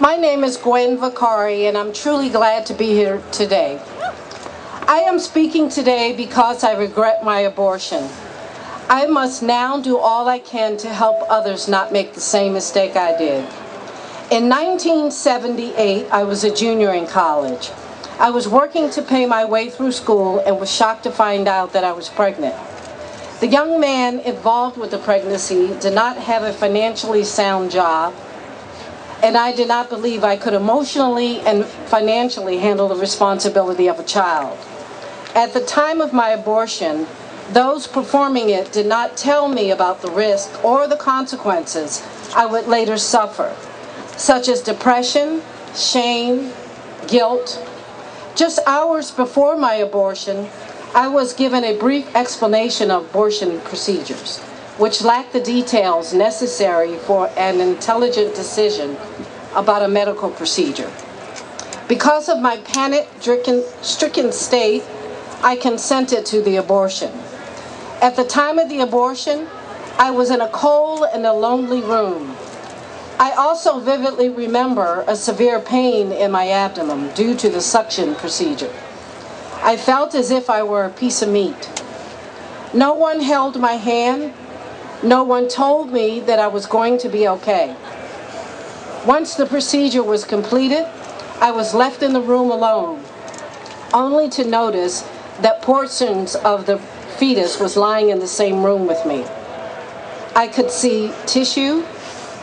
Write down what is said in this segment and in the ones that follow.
My name is Gwen Vicari, and I'm truly glad to be here today. I am speaking today because I regret my abortion. I must now do all I can to help others not make the same mistake I did. In 1978, I was a junior in college. I was working to pay my way through school and was shocked to find out that I was pregnant. The young man involved with the pregnancy did not have a financially sound job, and I did not believe I could emotionally and financially handle the responsibility of a child. At the time of my abortion, those performing it did not tell me about the risk or the consequences I would later suffer, such as depression, shame, guilt. Just hours before my abortion, I was given a brief explanation of abortion procedures, which lacked the details necessary for an intelligent decision about a medical procedure. Because of my panic-stricken state, I consented to the abortion. At the time of the abortion, I was in a cold and a lonely room. I also vividly remember a severe pain in my abdomen due to the suction procedure. I felt as if I were a piece of meat. No one held my hand. No one told me that I was going to be okay. Once the procedure was completed, I was left in the room alone, only to notice that portions of the fetus was lying in the same room with me. I could see tissue,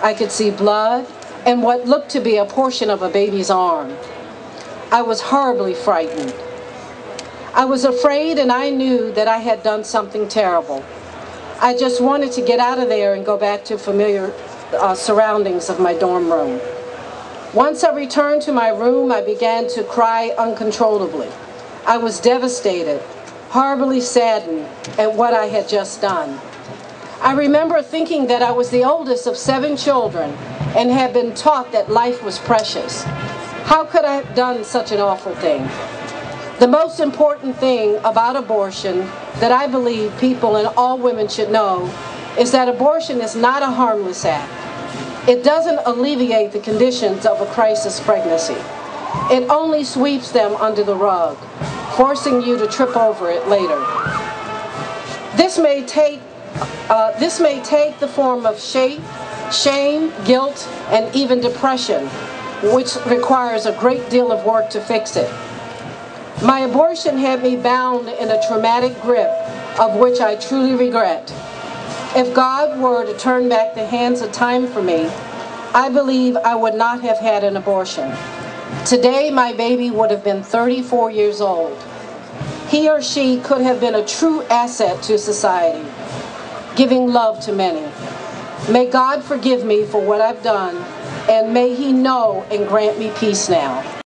I could see blood, and what looked to be a portion of a baby's arm. I was horribly frightened. I was afraid, and I knew that I had done something terrible. I just wanted to get out of there and go back to familiar surroundings of my dorm room. Once I returned to my room, I began to cry uncontrollably. I was devastated, horribly saddened at what I had just done. I remember thinking that I was the oldest of 7 children and had been taught that life was precious. How could I have done such an awful thing? The most important thing about abortion that I believe people and all women should know is that abortion is not a harmless act. It doesn't alleviate the conditions of a crisis pregnancy. It only sweeps them under the rug, forcing you to trip over it later. This may take the form of shame, guilt, and even depression, which requires a great deal of work to fix it. My abortion had me bound in a traumatic grip of which I truly regret. If God were to turn back the hands of time for me, I believe I would not have had an abortion. Today, my baby would have been 34 years old. He or she could have been a true asset to society, giving love to many. May God forgive me for what I've done, and may He know and grant me peace now.